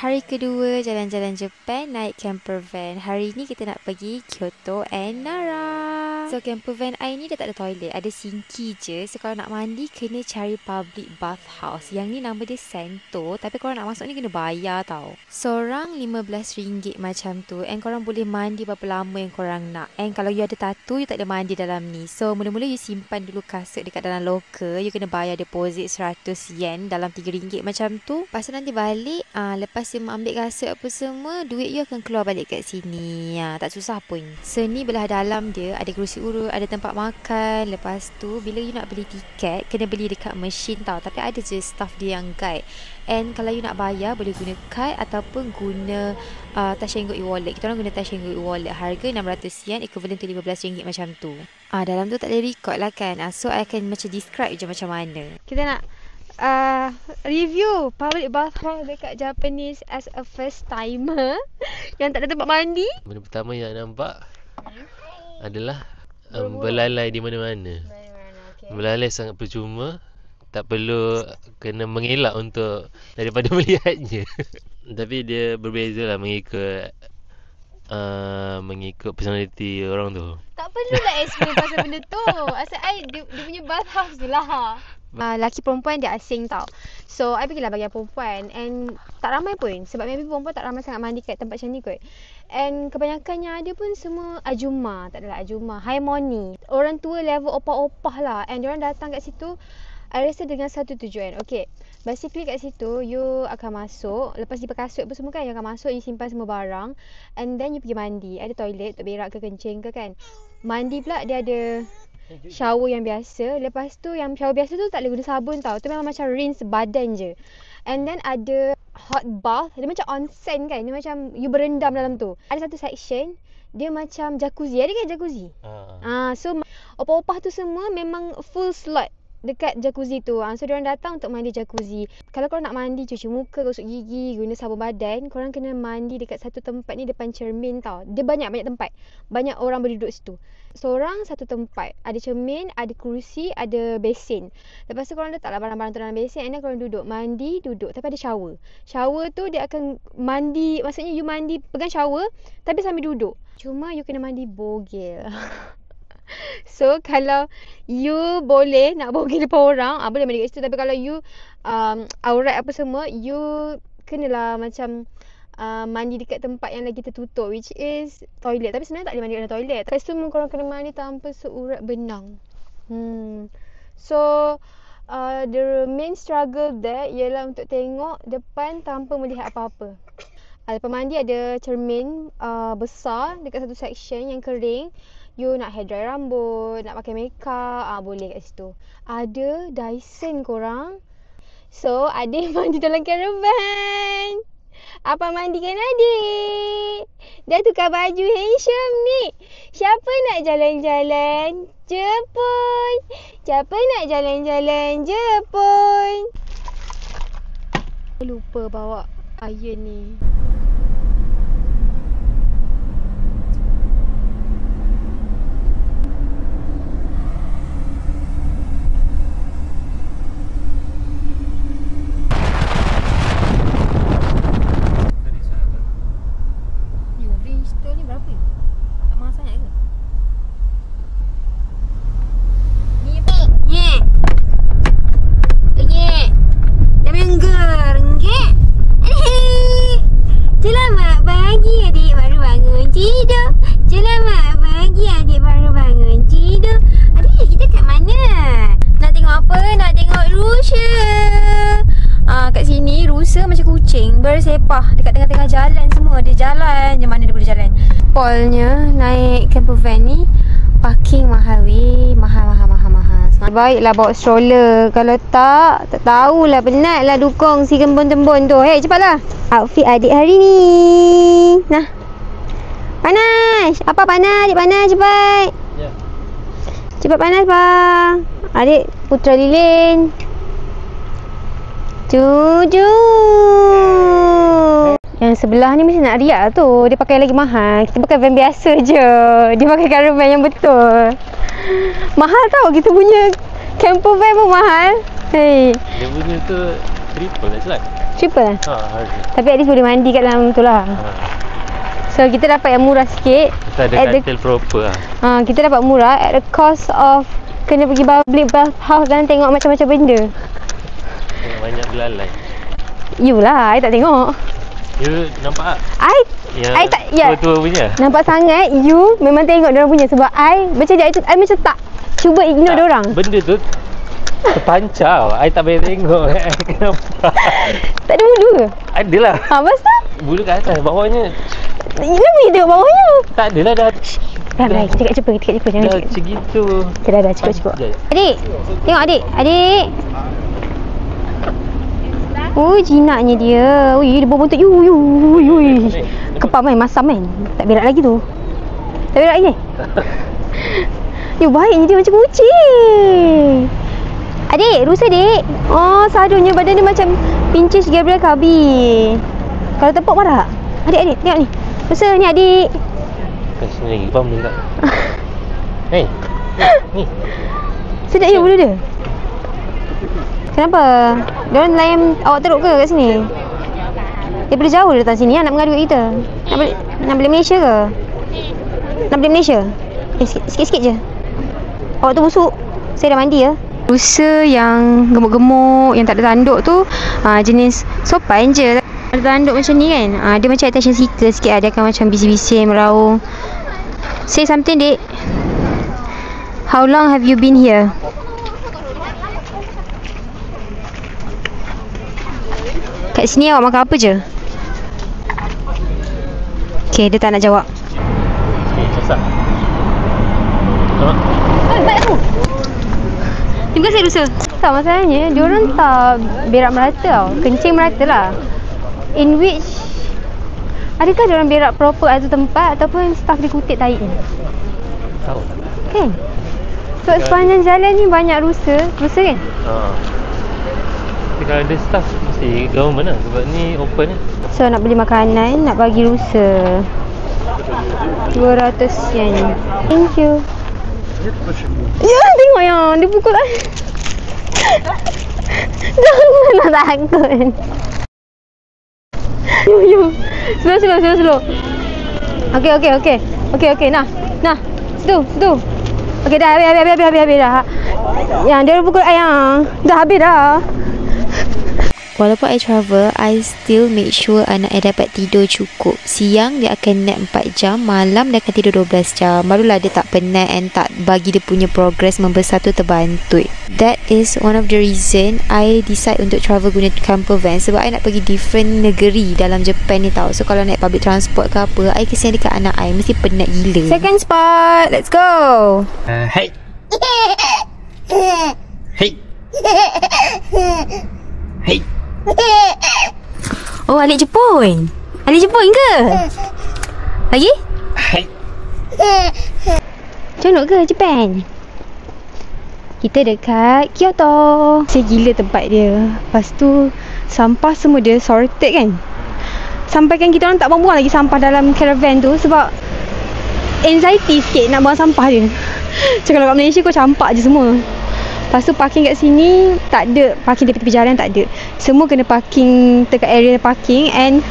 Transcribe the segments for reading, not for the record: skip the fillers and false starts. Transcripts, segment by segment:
Hari kedua jalan-jalan Japan naik camper van. Hari ni kita nak pergi Kyoto and Nara. So camper van I ni dia tak ada toilet, ada sinki je. So kalau nak mandi kena cari public bathhouse. Yang ni nama dia Sento, tapi korang nak masuk ni kena bayar tau. Seorang RM15 macam tu. And korang boleh mandi berapa lama yang korang nak. And kalau you ada tattoo, you tak ada mandi dalam ni. So mula-mula you simpan dulu kasut dekat dalam locker. You kena bayar deposit RM100 dalam RM3 macam tu. Lepas tu nanti balik, lepas you ambil kasut apa semua, duit you akan keluar balik kat sini. Tak susah pun. So ni belah dalam dia ada kerusi urut, ada tempat makan. Lepas tu bila you nak beli tiket, kena beli dekat mesin tau. Tapi ada je staff dia yang guide. And kalau you nak bayar, boleh guna card ataupun guna Touch 'n Go e-wallet. Kita orang guna Touch 'n Go e-wallet. Harga RM600, equivalent to RM15 macam tu. Dalam tu tak boleh record lah kan. So I akan macam describe je macam mana. Kita nak review public bathhouse dekat Japanese as a first timer yang tak ada tempat mandi. Benda pertama yang nampak adalah belalai di mana-mana. Okay. Belalai sangat percuma. Tak perlu kena mengelak untuk daripada melihatnya. Tapi dia berbeza lah mengikut personality orang tu. Tak perlu lah explain pasal benda tu. Asal dia punya bathhouse je lah. Laki perempuan dia asing tau. So I pergilah bagian perempuan. And tak ramai pun. Sebab maybe perempuan tak ramai sangat mandi kat tempat macam ni kot. And kebanyakannya ada pun semua ajuma. Tak adalah ajuma, harmoni. Orang tua level opah-opah lah. And diorang datang kat situ I rasa dengan satu tujuan. Okay, basically kat situ you akan masuk. Lepas di kasut apa semua kan, you akan masuk, you simpan semua barang. And then you pergi mandi. Ada toilet untuk berak ke kencing ke kan. Mandi pula dia ada shower yang biasa. Lepas tu yang shower biasa tu tak boleh guna sabun tau. Tu memang macam rinse badan je. And then ada hot bath. Dia macam onsen kan. Dia macam you berendam dalam tu. Ada satu section dia macam jacuzzi. Ada kan jacuzzi? So opah-opah tu semua memang full slot dekat jacuzzi tu. So diorang datang untuk mandi jacuzzi. Kalau korang nak mandi, cuci muka, gosok gigi, guna sabun badan, korang kena mandi dekat satu tempat ni depan cermin tau. Dia banyak tempat. Banyak orang berduduk situ. Seorang satu tempat. Ada cermin, ada kerusi, ada besin. Lepas tu korang letaklah barang-barang tu dalam besin. And then korang duduk. Mandi, duduk. Tapi ada shower. Shower tu dia akan mandi. Maksudnya you mandi, pegang shower tapi sambil duduk. Cuma you kena mandi bogel. So kalau you boleh nak bogel depan orang, boleh mandi kat situ. Tapi kalau you aurat apa semua, you kenalah macam mandi dekat tempat yang lagi tertutup, which is toilet. Tapi sebenarnya tak boleh mandi dalam toilet. Lepas tu korang kena mandi tanpa seurat benang. So the main struggle there ialah untuk tengok depan tanpa melihat apa-apa. Lepas mandi ada cermin besar dekat satu section yang kering. You nak hair dry rambut, nak pakai makeup, boleh kat situ. Ada Dyson korang. So adik mandi dalam caravan. Apa mandikan adik? Dah tukar baju handsome ni. Siapa nak jalan-jalan? Jepun. Siapa nak jalan-jalan? Jepun. Lupa bawa iron ni. Bersepah dekat tengah-tengah jalan semua. Dia jalan je mana dia boleh jalan. Polnya naik camper van ni parking mahal weh. Mahal. Baiklah bawa stroller. Kalau tak tahulah, penatlah dukung si gembon-tembon tu. Hei cepatlah. Outfit adik hari ni. Nah. Panas. Apa panas? Adik panas cepat. Ya. Cepat panas bang. Adik Putra Lilin. Yang sebelah ni mesti nak riak tu. Dia pakai lagi mahal. Kita pakai van biasa je. Dia pakai caravan yang betul. Mahal tau kita punya camper van pun mahal. Hey. Dia punya tu triple tak silap. Triple lah. Harga. Tapi at least boleh mandi kat dalam tu lah. So kita dapat yang murah sikit. Kita ada katil proper lah. Kita dapat murah at the cost of kena pergi beli bathhouse dan tengok macam-macam benda. Banyak belalai. You lah, I tak tengok. You nampak tak? I tak, ya. Tua-tua punya. Nampak sangat you memang tengok diorang punya sebab I macam dia I macam tak cuba ignore diorang. Benda tu terpancar. I tak payah tengok. Kenapa? Tak ada bulu ke? Adalah. Lepas tu? Bulu kat atas, bawahnya. Kenapa you tengok bawahnya? Tak adalah dah. Baik, kita kat cepat, jangan dah macam gitu. Okay, dah, cukup. Adik, tengok adik. Oh, jinaknya dia. Ui, dia bawa buntut. Ui. Kepam kan, masam kan. Tak berak lagi tu. Tak berak lagi. Baiknya dia macam kucing. Adik, rusa adik. Oh, sadunya badan dia macam Pinches Gabriel Kabi. Kalau tepuk marah. Adik, tengok ni. Rusa ni adik. Kat sini lagi, bam dia tak. Hei. Ni. Sedap ya bulu dia. Kenapa? Diorang layan awak teruk ke kat sini? Daripada jauh dia datang sini nak mengadu kat kita. Nak balik Malaysia ke? Nak balik Malaysia? Sikit-sikit je. Awak tu busuk. Saya dah mandi ya. Rusa yang gemuk-gemuk, yang tak ada tanduk tu jenis sopan je. Ada tanduk macam ni kan, dia macam attention seeker sikit. Dia akan macam bising-bising, meraung. Say something dik. How long have you been here? Kat sini awak makan apa je? Okay, dia tak nak jawab. Okay, susah. Baik aku. Terima kasih Rusa. Tak, masalahnya diorang tak berak merata tau. Kencing merata lah. In which adakah diorang berak proper satu tempat ataupun staff dia kutip tahi ni? Tahu. Kan? So sepanjang jalan ni banyak rusa kan? Tapi kalau ada staff mesti government lah sebab ni open lah. So nak beli makanan, nak bagi rusa 200 yen. Thank you. Ya, tengok yang dia pukul lah. Janganlah takut. Yo. Slow. Okay. Nah. Situ. Okay, dah habis dah. Yang dia pukul ayang. Dah habis dah. Walaupun I travel, I still make sure anak I dapat tidur cukup. Siang dia akan nap 4 jam, malam dia akan tidur 12 jam. Barulah dia tak penat and tak bagi dia punya progress membesar tu terbantut. That is one of the reason I decide untuk travel guna camper van. Sebab I nak pergi different negeri dalam Japan ni tau. So kalau naik public transport ke apa, I kesian dekat anak I, mesti penat gila. Second spot, let's go. Hey. Oh, alik Jepun ke? Lagi? Conok ke Japan? Kita dekat Kyoto. Saya gila tempat dia. Lepas tu sampah semua dia sorted kan. Sampaikan kita orang tak buang lagi sampah dalam caravan tu sebab anxiety sikit nak buang sampah dia. Macam kalau kat Malaysia kau campak je semua. Lepas tu parking kat sini tak ada. Parking tepi-tepi jalan tak ada. Semua kena parking dekat area parking and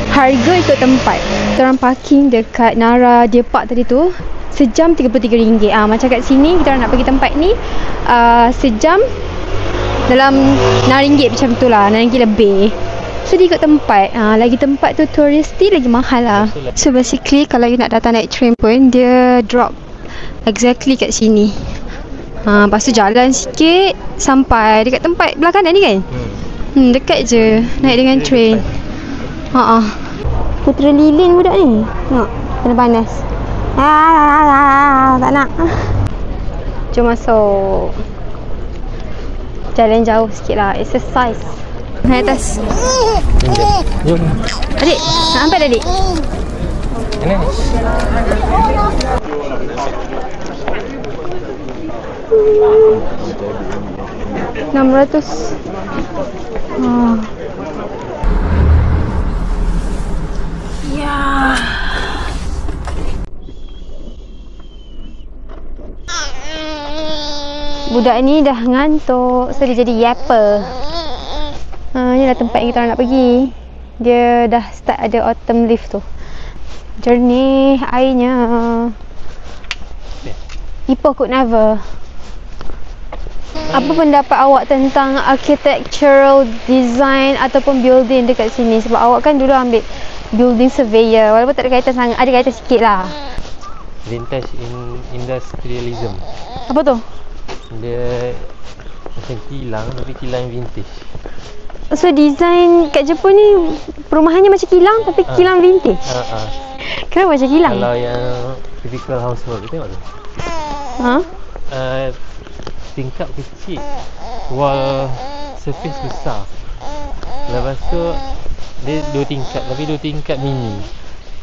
harga ikut tempat. Kita orang parking dekat Nara Deer Park tadi tu sejam RM33. Macam kat sini kita orang nak pergi tempat ni sejam dalam RM6 macam tu lah. RM6 lebih. So dia ikut tempat. Lagi tempat tu touristy lagi mahal lah. So basically kalau you nak datang naik train pun dia drop exactly kat sini. Lepas tu jalan sikit sampai dekat tempat belah kanan ni kan. Dekat je naik dengan train. Putera lilin budak ni. Tengok kena panas. Tak nak. Jom masuk. Jalan jauh sikit lah. Exercise. Naik atas. Jom. Adik, nak sampai dah adik? Ini. 600. Ya. Budak ni dah ngantuk, so dia jadi yapper. Inilah tempat yang kita nak pergi. Dia dah start ada autumn leaf tu. Jernih airnya. Ipoh could never. Apa pendapat awak tentang architectural design ataupun building dekat sini? Sebab awak kan dulu ambil building surveyor. Walaupun tak ada kaitan sangat, ada kaitan sikit lah. Vintage industrialism. Apa tu? Dia macam kilang, tapi kilang vintage. So design kat Jepun ni perumahannya macam kilang tapi kilang vintage. Kenapa macam kilang? Kalau yang typical household, tengok tu. Tingkap kecil, wall surface besar. Lepas tu dia 2 tingkat, tapi 2 tingkat mini.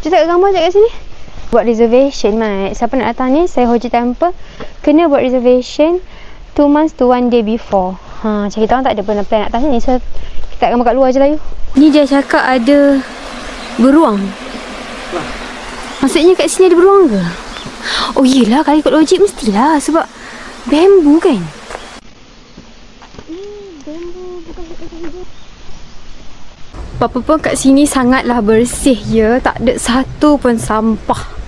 Kita kat gambar kat sini. Buat reservation, Mat. Siapa nak datang ni, saya Hoji Temple, kena buat reservation 2 months to 1 day before. Macam kita orang tak ada pernah plan nak datang sini. So kita gambar kat luar je lah you. Ni dia cakap ada beruang. Maksudnya kat sini ada beruang ke? Oh yelah, kalau ikut logik mestilah. Sebab bambu kan? Bambu bukan hijau. Apa pun kat sini sangatlah bersih ya. Tak ada satu pun sampah.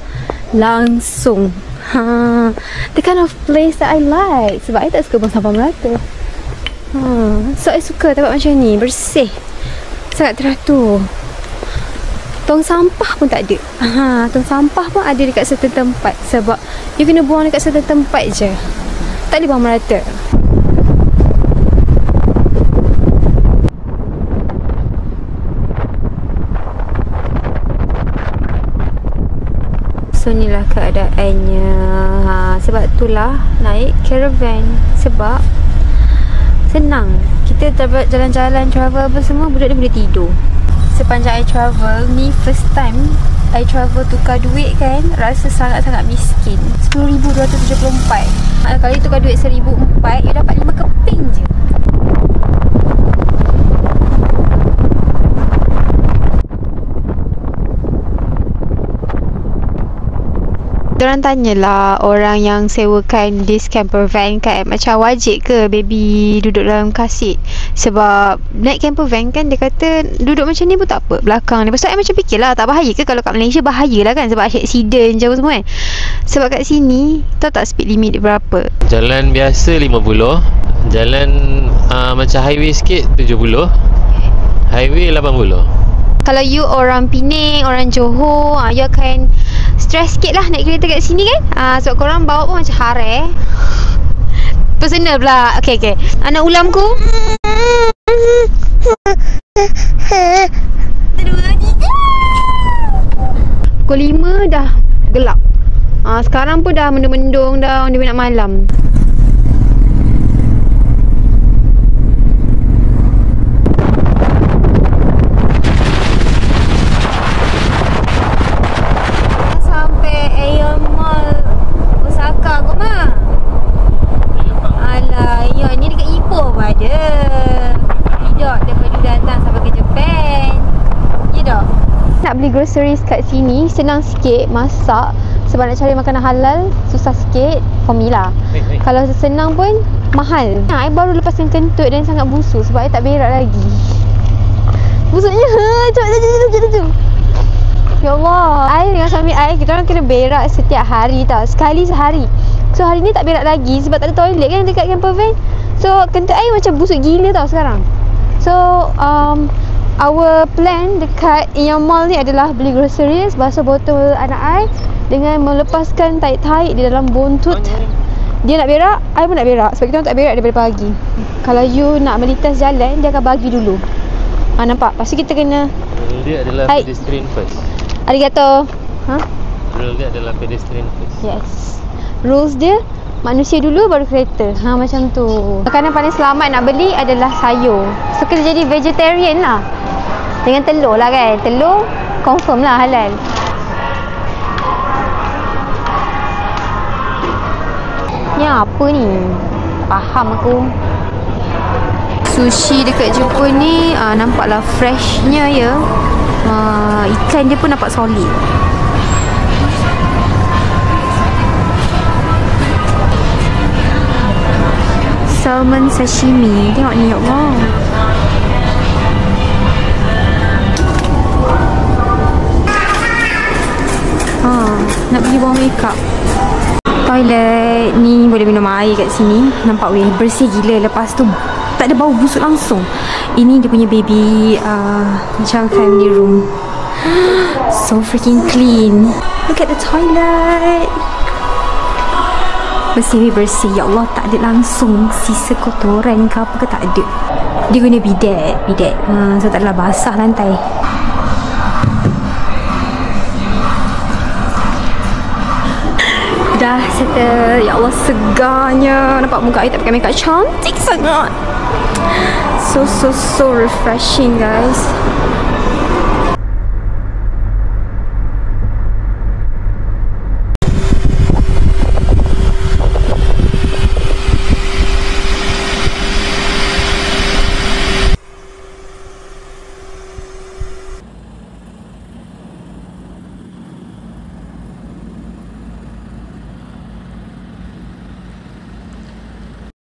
Langsung. The kind of place that I like. Sebab I tak suka buang sampah merata. So I suka tempat macam ni. Bersih. Sangat teratur. Tong sampah pun tak ada. Tong sampah pun ada dekat certain tempat. Sebab you kena buang dekat certain tempat je. Tak boleh buang merata. So inilah keadaannya. Sebab itulah naik caravan. Sebab senang. Kita jalan-jalan travel apa semua, budak dia boleh tidur. Sepanjang I travel ni, first time I travel tukar duit kan, rasa sangat-sangat miskin. 10,274. Kalau you tukar duit 1,004, you dapat 5 keping je. Diorang tanyalah orang yang sewakan this camper van kan, macam wajib ke baby duduk dalam kasit? Sebab naik camper van kan, dia kata duduk macam ni pun tak apa belakang ni. Lepas tu I macam fikirlah, tak bahaya ke? Kalau kat Malaysia bahaya lah kan, sebab accident je apa semua kan. Sebab kat sini tahu tak speed limit dia berapa? Jalan biasa 50, jalan macam highway sikit 70, highway 80. Kalau you orang Pening, orang Johor, you akan stress sikit lah naik kereta kat sini kan. Sebab korang bawa pun macam hare. Personal pula. Okay. Anak ulamku. Pukul 5 dah gelap. Sekarang pun dah mendung-mendung dah, dia nak malam. Groceries kat sini senang sikit masak. Sebab nak cari makanan halal susah sikit for me lah. Kalau senang pun mahal. I baru lepaskan kentut dan sangat busuk sebab I tak berak lagi. Busuknya jom. Ya Allah, I dengan suami I, kita orang kena berak setiap hari tau. Sekali sehari. So hari ni tak berak lagi sebab tak ada toilet kan dekat camper van. So kentut I macam busuk gila tau sekarang. So our plan dekat Ion Mall ni adalah beli groceries, basuh botol anak I dengan melepaskan taik-taik di dalam buntut. Dia nak berak, I pun nak berak. Sebab kita orang tak berak daripada pagi. Kalau you nak melintas jalan, dia akan bagi dulu. Nampak? Lepas tu kita kena rule dia adalah pedestrian first. Arigato. Rule dia adalah pedestrian first. Yes. Rules dia manusia dulu baru kereta. Macam tu. Makanan paling selamat nak beli adalah sayur. So kita jadi vegetarian lah. Dengan telur lah kan. Telur confirm lah halal. Ni apa ni? Faham aku. Sushi dekat Jepun ni nampaklah freshnya ya. Ikan dia pun nampak solid. Salmon sashimi. Tengok ni, ya Allah. nak pergi buang makeup. Toilet ni boleh minum air kat sini. Nampak weh, bersih gila. Lepas tu tak ada bau busuk langsung. Ini dia punya baby macam family room. So freaking clean. Look at the toilet. Bersih. Ya Allah, tak ada langsung sisa kotoran ke apa ke, tak ada. Dia guna bidet. So tak adalah basah lantai. Dah settle. Ya Allah, segarnya. Nampak muka I tak pakai makeup, cantik sangat. So refreshing guys.